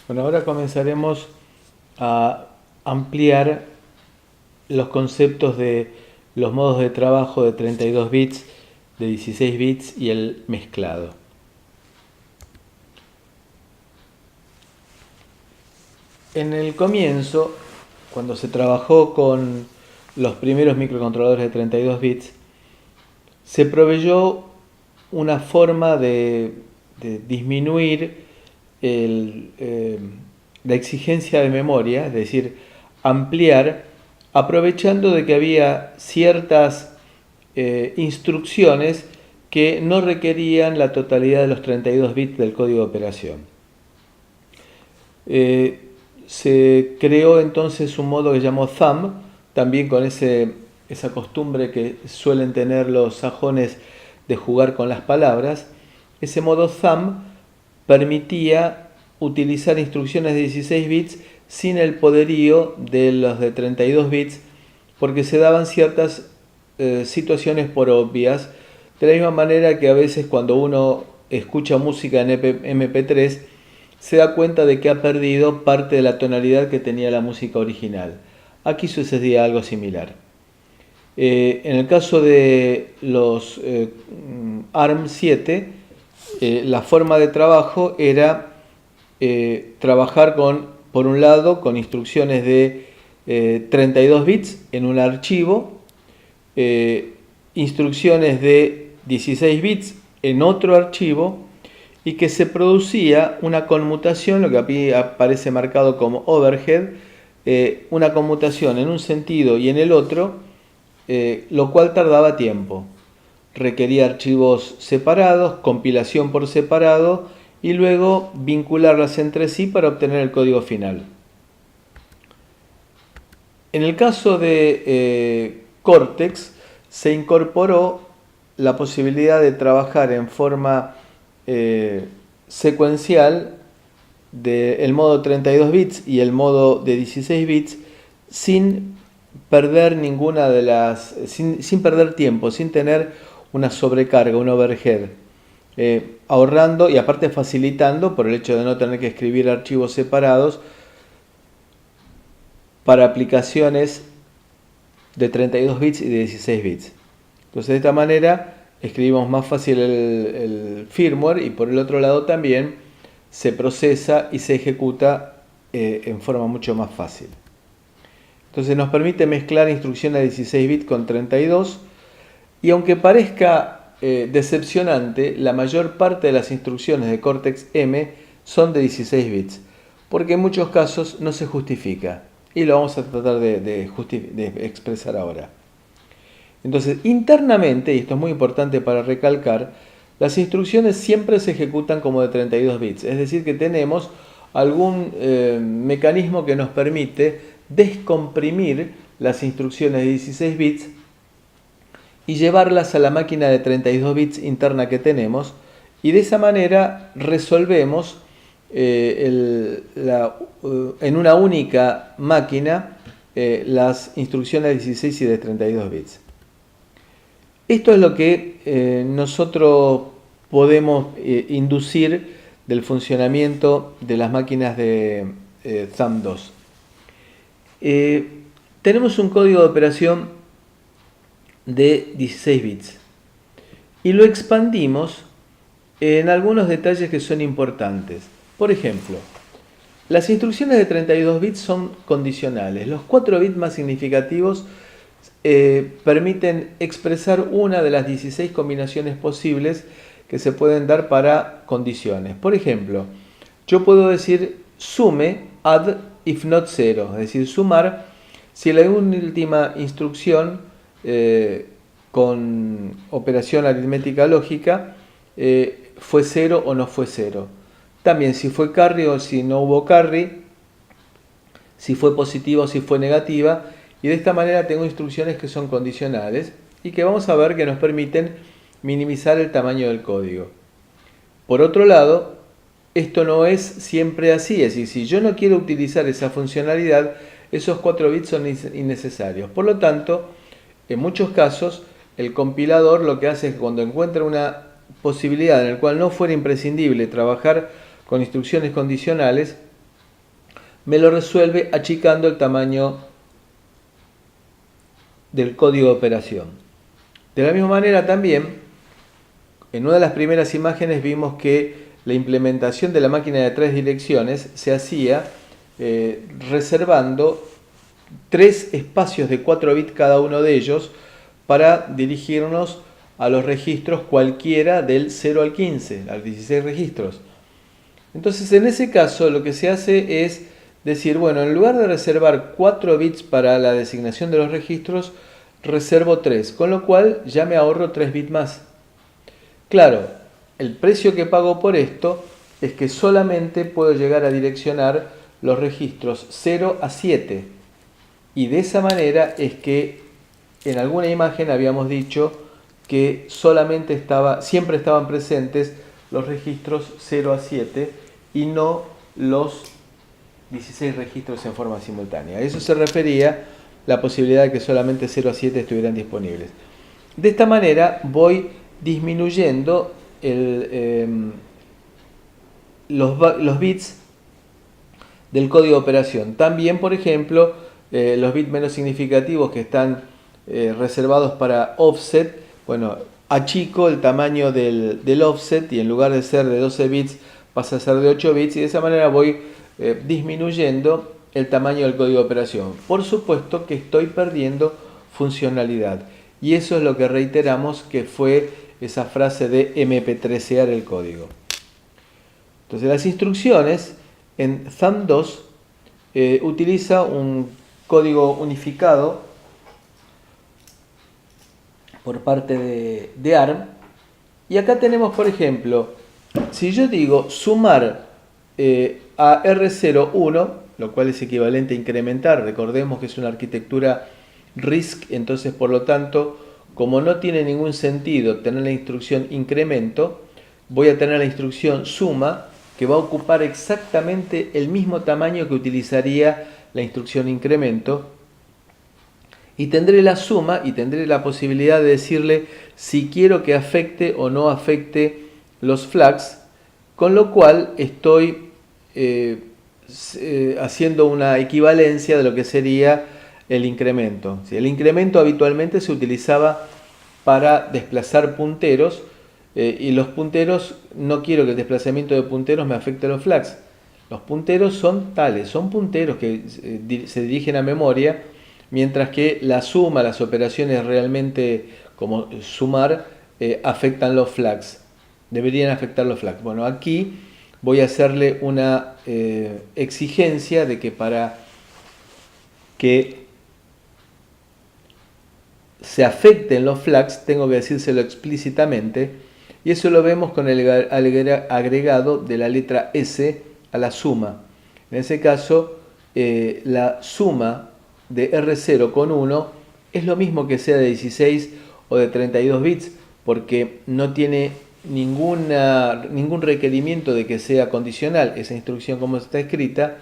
Bueno, ahora comenzaremos a ampliar los conceptos de los modos de trabajo de 32 bits, de 16 bits y el mezclado. En el comienzo, cuando se trabajó con los primeros microcontroladores de 32 bits, se proveyó una forma de disminuir la exigencia de memoria, es decir, ampliar, aprovechando de que había ciertas instrucciones que no requerían la totalidad de los 32 bits del código de operación. Se creó entonces un modo que llamó Thumb, también con esa costumbre que suelen tener los sajones de jugar con las palabras. Ese modo Thumb permitía utilizar instrucciones de 16 bits sin el poderío de los de 32 bits, porque se daban ciertas situaciones por obvias, de la misma manera que a veces cuando uno escucha música en MP3 se da cuenta de que ha perdido parte de la tonalidad que tenía la música original. Aquí sucedía algo similar. En el caso de los ARM7, la forma de trabajo era trabajar por un lado, con instrucciones de 32 bits en un archivo, instrucciones de 16 bits en otro archivo, y que se producía una conmutación, lo que aquí aparece marcado como overhead, una conmutación en un sentido y en el otro, lo cual tardaba tiempo. Requería archivos separados, compilación por separado y luego vincularlas entre sí para obtener el código final. En el caso de Cortex se incorporó la posibilidad de trabajar en forma secuencial del modo 32 bits y el modo de 16 bits sin perder ninguna de las sin perder tiempo, sin tener una sobrecarga, un overhead, ahorrando y aparte facilitando por el hecho de no tener que escribir archivos separados para aplicaciones de 32 bits y de 16 bits. Entonces de esta manera escribimos más fácil el firmware y por el otro lado también se procesa y se ejecuta en forma mucho más fácil. Entonces nos permite mezclar instrucciones de 16 bits con 32 y aunque parezca decepcionante, la mayor parte de las instrucciones de Cortex-M son de 16 bits porque en muchos casos no se justifica y lo vamos a tratar de expresar ahora. Entonces, internamente, y esto es muy importante para recalcar, las instrucciones siempre se ejecutan como de 32 bits. Es decir, que tenemos algún mecanismo que nos permite descomprimir las instrucciones de 16 bits y llevarlas a la máquina de 32 bits interna que tenemos. Y de esa manera resolvemos en una única máquina las instrucciones de 16 y de 32 bits. Esto es lo que nosotros podemos inducir del funcionamiento de las máquinas de Thumb 2. Tenemos un código de operación de 16 bits y lo expandimos en algunos detalles que son importantes. Por ejemplo, las instrucciones de 32 bits son condicionales. Los 4 bits más significativos permiten expresar una de las 16 combinaciones posibles que se pueden dar para condiciones. Por ejemplo, yo puedo decir sume add if not 0, es decir, sumar si la última instrucción con operación aritmética lógica fue 0 o no fue 0. También si fue carry o si no hubo carry, si fue positiva o si fue negativa. Y de esta manera tengo instrucciones que son condicionales y que vamos a ver que nos permiten minimizar el tamaño del código. Por otro lado, esto no es siempre así, es decir, si yo no quiero utilizar esa funcionalidad, esos 4 bits son innecesarios. Por lo tanto, en muchos casos, el compilador lo que hace es que cuando encuentra una posibilidad en la cual no fuera imprescindible trabajar con instrucciones condicionales, me lo resuelve achicando el tamaño del código de operación. De la misma manera también, en una de las primeras imágenes vimos que la implementación de la máquina de 3 direcciones se hacía reservando 3 espacios de 4 bits cada uno de ellos para dirigirnos a los registros cualquiera del 0 al 15, a los 16 registros. Entonces, en ese caso, lo que se hace es decir, bueno, en lugar de reservar 4 bits para la designación de los registros, reservo 3, con lo cual ya me ahorro 3 bits más. Claro, el precio que pago por esto es que solamente puedo llegar a direccionar los registros 0 a 7. Y de esa manera es que en alguna imagen habíamos dicho que siempre estaban presentes los registros 0 a 7 y no los 16 registros en forma simultánea. A eso se refería la posibilidad de que solamente 0 a 7 estuvieran disponibles. De esta manera voy disminuyendo los bits del código de operación. También, por ejemplo, los bits menos significativos que están reservados para offset, bueno, achico el tamaño del offset y en lugar de ser de 12 bits pasa a ser de 8 bits y de esa manera voy disminuyendo el tamaño del código de operación. Por supuesto que estoy perdiendo funcionalidad y eso es lo que reiteramos que fue esa frase de MP3ear el código. Entonces las instrucciones en Thumb2 utiliza un código unificado por parte de ARM y acá tenemos, por ejemplo, si yo digo sumar a R01, lo cual es equivalente a incrementar, recordemos que es una arquitectura RISC, entonces por lo tanto, como no tiene ningún sentido tener la instrucción incremento, voy a tener la instrucción suma, que va a ocupar exactamente el mismo tamaño que utilizaría la instrucción incremento, y tendré la suma y tendré la posibilidad de decirle si quiero que afecte o no afecte los flags, con lo cual estoy haciendo una equivalencia de lo que sería el incremento. El incremento habitualmente se utilizaba para desplazar punteros y los punteros, no quiero que el desplazamiento de punteros me afecte a los flags. Los punteros son tales, son punteros que se dirigen a memoria, mientras que la suma, las operaciones realmente como sumar, afectan los flags. Deberían afectar los flags. Bueno, aquí voy a hacerle una exigencia de que para que se afecten los flags tengo que decírselo explícitamente y eso lo vemos con el agregado de la letra S a la suma. En ese caso la suma de R0 con 1 es lo mismo que sea de 16 o de 32 bits porque no tiene ningún requerimiento de que sea condicional esa instrucción como está escrita,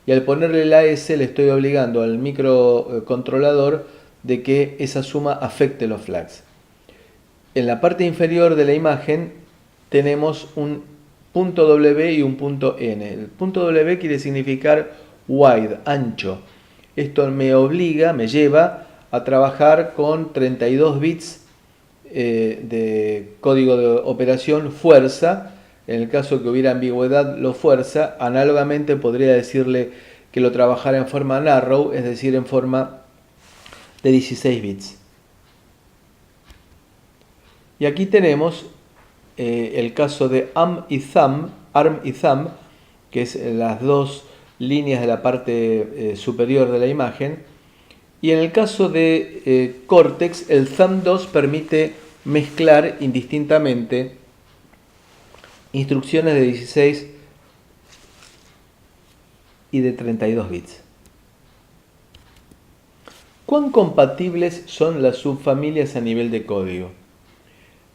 y al ponerle la S le estoy obligando al microcontrolador de que esa suma afecte los flags. En la parte inferior de la imagen tenemos un punto W y un punto N. El punto W quiere significar wide, ancho. Esto me lleva a trabajar con 32 bits de código de operación fuerza. En el caso que hubiera ambigüedad lo fuerza. Análogamente podría decirle que lo trabajara en forma narrow, es decir, en forma de 16 bits. Y aquí tenemos el caso de ARM y Thumb, que es las dos líneas de la parte superior de la imagen. Y en el caso de Cortex, el Thumb2 permite mezclar indistintamente instrucciones de 16 y de 32 bits. ¿Cuán compatibles son las subfamilias a nivel de código?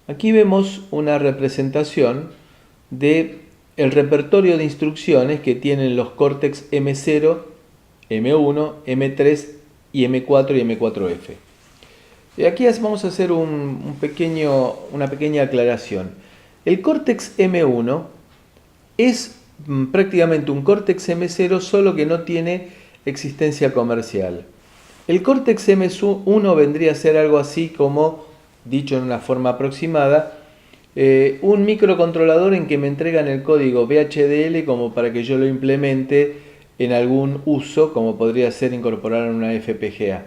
Aquí vemos una representación de el repertorio de instrucciones que tienen los Cortex M0, M1, M3 y M4 y M4F. Y aquí vamos a hacer una pequeña aclaración. El Cortex M1 es prácticamente un Cortex M0, solo que no tiene existencia comercial. El Cortex M1 vendría a ser algo así como, dicho en una forma aproximada, un microcontrolador en que me entregan el código VHDL como para que yo lo implemente en algún uso, como podría ser incorporar en una FPGA.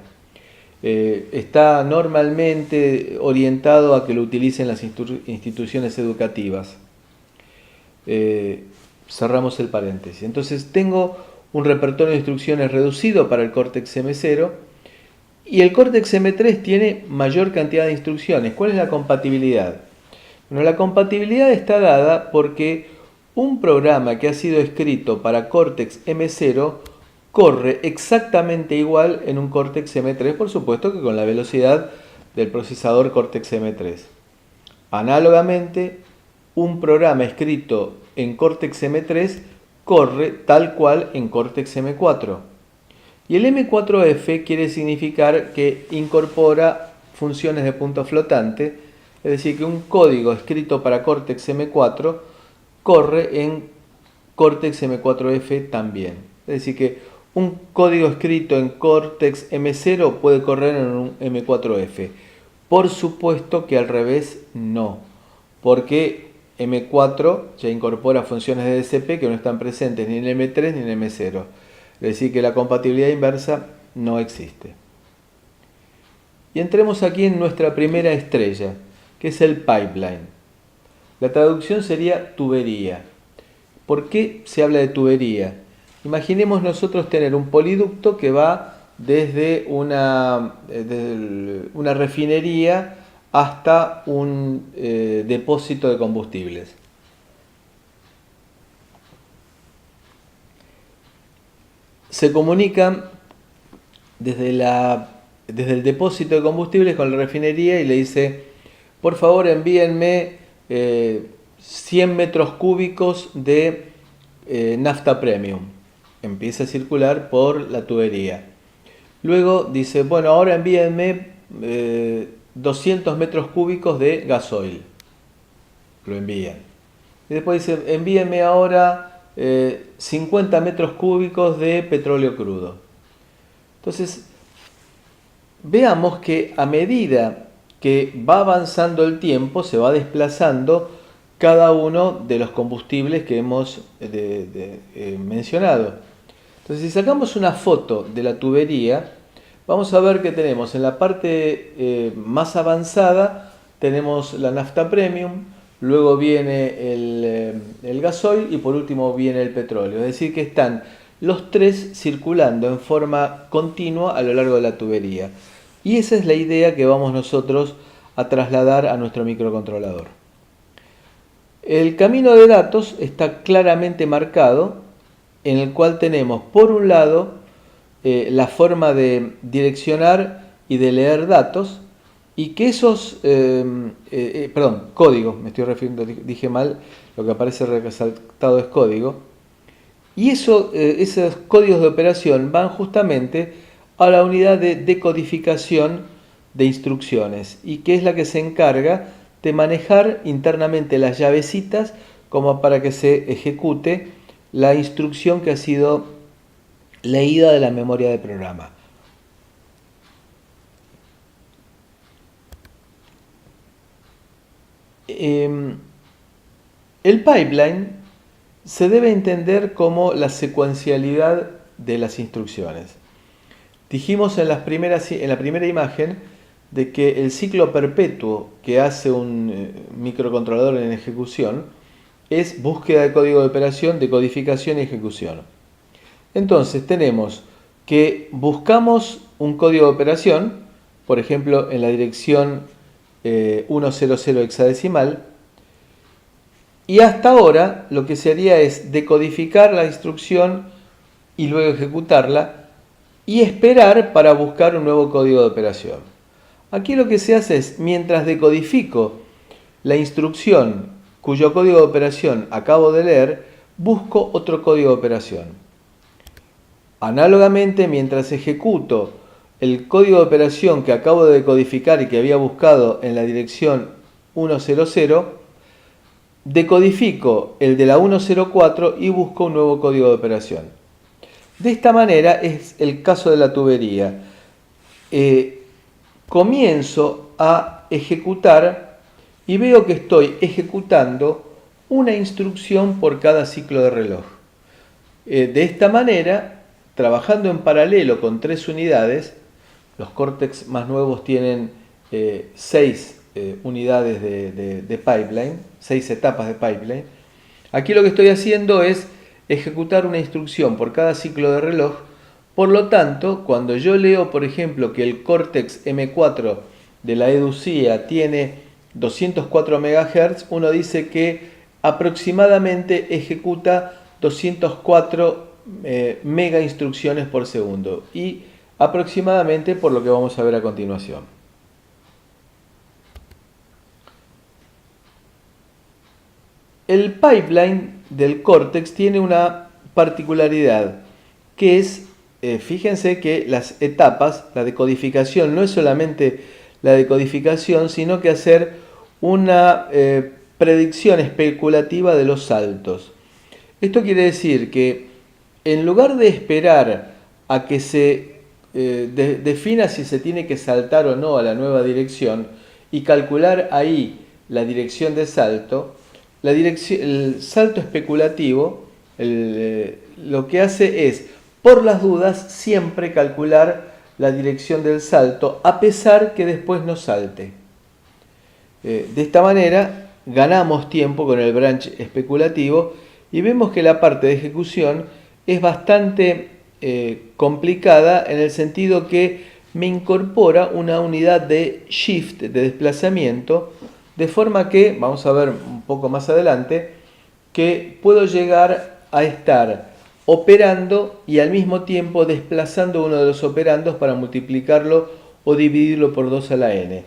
Está normalmente orientado a que lo utilicen las instituciones educativas. Cerramos el paréntesis. Entonces tengo un repertorio de instrucciones reducido para el Cortex M0 y el Cortex M3 tiene mayor cantidad de instrucciones. ¿Cuál es la compatibilidad? Bueno, la compatibilidad está dada porque un programa que ha sido escrito para Cortex M0 corre exactamente igual en un Cortex M3, por supuesto que con la velocidad del procesador Cortex M3. Análogamente, un programa escrito en Cortex M3 corre tal cual en Cortex M4. Y el M4F quiere significar que incorpora funciones de punto flotante, es decir, que un código escrito para Cortex M4 corre en Cortex M4F también. Es decir, que un código escrito en Cortex M0 puede correr en un M4F. Por supuesto que al revés no, porque M4 ya incorpora funciones de DCP que no están presentes ni en M3 ni en M0. Es decir, que la compatibilidad inversa no existe. Y entremos aquí en nuestra primera estrella, que es el pipeline. La traducción sería tubería. ¿Por qué se habla de tubería? Imaginemos nosotros tener un poliducto que va desde una refinería hasta un depósito de combustibles. Se comunican desde el depósito de combustibles con la refinería y le dice, por favor envíenme 100 metros cúbicos de nafta premium. Empieza a circular por la tubería. Luego dice, bueno, ahora envíenme 200 metros cúbicos de gasoil. Lo envían. Y después dice, envíenme ahora 50 metros cúbicos de petróleo crudo. Entonces, veamos que a medida que va avanzando el tiempo, se va desplazando cada uno de los combustibles que hemos mencionado. Entonces, si sacamos una foto de la tubería, vamos a ver que tenemos en la parte más avanzada, tenemos la nafta premium, luego viene el gasoil y por último viene el petróleo. Es decir, que están los tres circulando en forma continua a lo largo de la tubería. Y esa es la idea que vamos nosotros a trasladar a nuestro microcontrolador. El camino de datos está claramente marcado, en el cual tenemos por un lado la forma de direccionar y de leer datos, y que esos, código, me estoy refiriendo, dije mal, lo que aparece resaltado es código, y esos códigos de operación van justamente a la unidad de decodificación de instrucciones, y que es la que se encarga de manejar internamente las llavecitas como para que se ejecute la instrucción que ha sido leída de la memoria de programa. El pipeline se debe entender como la secuencialidad de las instrucciones. Dijimos en la primera imagen de que el ciclo perpetuo que hace un microcontrolador en ejecución es búsqueda de código de operación, decodificación y ejecución. Entonces tenemos que buscamos un código de operación, por ejemplo en la dirección 100 hexadecimal, y hasta ahora lo que se haría es decodificar la instrucción y luego ejecutarla y esperar para buscar un nuevo código de operación. Aquí lo que se hace es, mientras decodifico la instrucción cuyo código de operación acabo de leer, busco otro código de operación. Análogamente, mientras ejecuto el código de operación que acabo de decodificar y que había buscado en la dirección 100, decodifico el de la 104 y busco un nuevo código de operación. De esta manera es el caso de la tubería. Comienzo a ejecutar y veo que estoy ejecutando una instrucción por cada ciclo de reloj. De esta manera, trabajando en paralelo con 3 unidades, los Cortex más nuevos tienen 6 unidades de pipeline, 6 etapas de pipeline. Aquí lo que estoy haciendo es ejecutar una instrucción por cada ciclo de reloj. Por lo tanto, cuando yo leo, por ejemplo, que el Cortex M4 de la Educia tiene 204 MHz, uno dice que aproximadamente ejecuta 204 mega instrucciones por segundo, y aproximadamente por lo que vamos a ver a continuación. El pipeline del Cortex tiene una particularidad, que es, fíjense que las etapas, la decodificación, no es solamente la decodificación, sino que hacer una predicción especulativa de los saltos. Esto quiere decir que en lugar de esperar a que se defina si se tiene que saltar o no a la nueva dirección y calcular ahí la dirección de salto, el salto especulativo lo que hace es, por las dudas, siempre calcular la dirección del salto, a pesar que después no salte. De esta manera ganamos tiempo con el branch especulativo y vemos que la parte de ejecución es bastante complicada, en el sentido que me incorpora una unidad de shift, de desplazamiento, de forma que, vamos a ver un poco más adelante, que puedo llegar a estar operando y al mismo tiempo desplazando uno de los operandos para multiplicarlo o dividirlo por 2 a la n.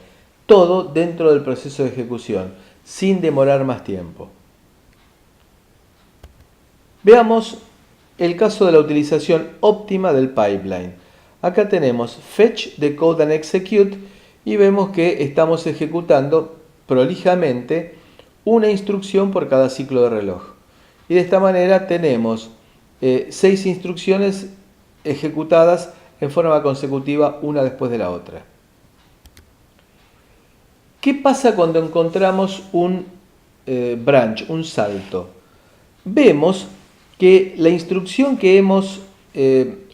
Todo dentro del proceso de ejecución, sin demorar más tiempo. Veamos el caso de la utilización óptima del pipeline. Acá tenemos Fetch, Decode and Execute y vemos que estamos ejecutando prolijamente una instrucción por cada ciclo de reloj. Y de esta manera tenemos 6 instrucciones ejecutadas en forma consecutiva, una después de la otra. ¿Qué pasa cuando encontramos un branch, un salto? Vemos que la instrucción que hemos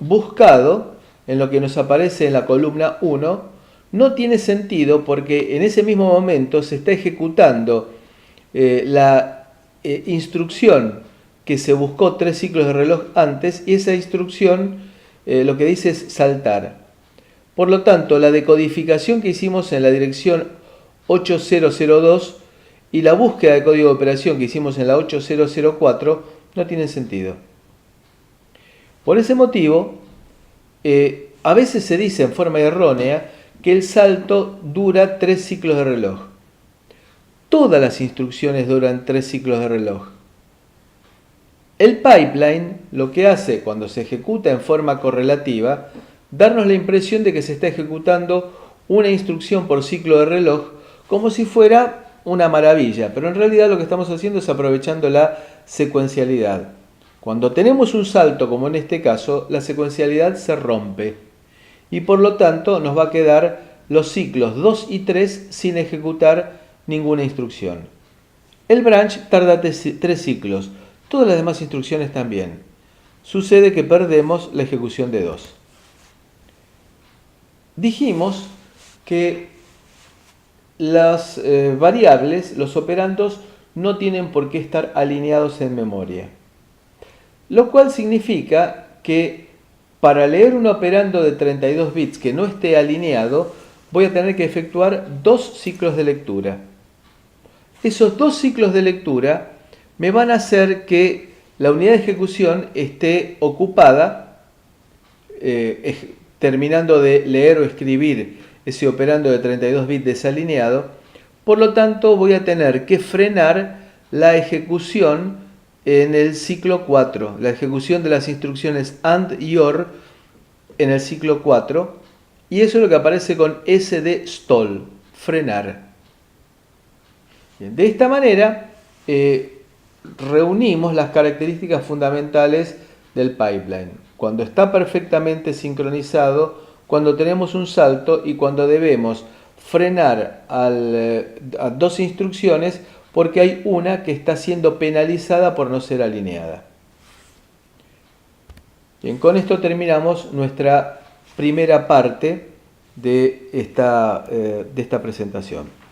buscado, en lo que nos aparece en la columna 1, no tiene sentido, porque en ese mismo momento se está ejecutando la instrucción que se buscó 3 ciclos de reloj antes, y esa instrucción lo que dice es saltar. Por lo tanto, la decodificación que hicimos en la dirección 8002 y la búsqueda de código de operación que hicimos en la 8004 no tienen sentido. Por ese motivo, a veces se dice en forma errónea que el salto dura 3 ciclos de reloj. Todas las instrucciones duran 3 ciclos de reloj. El pipeline lo que hace cuando se ejecuta en forma correlativa, darnos la impresión de que se está ejecutando una instrucción por ciclo de reloj, como si fuera una maravilla, pero en realidad lo que estamos haciendo es aprovechando la secuencialidad. Cuando tenemos un salto, como en este caso, la secuencialidad se rompe y por lo tanto nos va a quedar los ciclos 2 y 3 sin ejecutar ninguna instrucción. El branch tarda 3 ciclos, todas las demás instrucciones también. Sucede que perdemos la ejecución de 2. Dijimos que las variables, los operandos, no tienen por qué estar alineados en memoria. Lo cual significa que para leer un operando de 32 bits que no esté alineado, voy a tener que efectuar 2 ciclos de lectura. Esos 2 ciclos de lectura me van a hacer que la unidad de ejecución esté ocupada, terminando de leer o escribir ese operando de 32 bits desalineado. Por lo tanto, voy a tener que frenar la ejecución en el ciclo 4, la ejecución de las instrucciones AND y OR en el ciclo 4, y eso es lo que aparece con SD stall, frenar. Bien, de esta manera reunimos las características fundamentales del pipeline. Cuando está perfectamente sincronizado, cuando tenemos un salto y cuando debemos frenar a dos instrucciones porque hay una que está siendo penalizada por no ser alineada. Bien, con esto terminamos nuestra primera parte de esta presentación.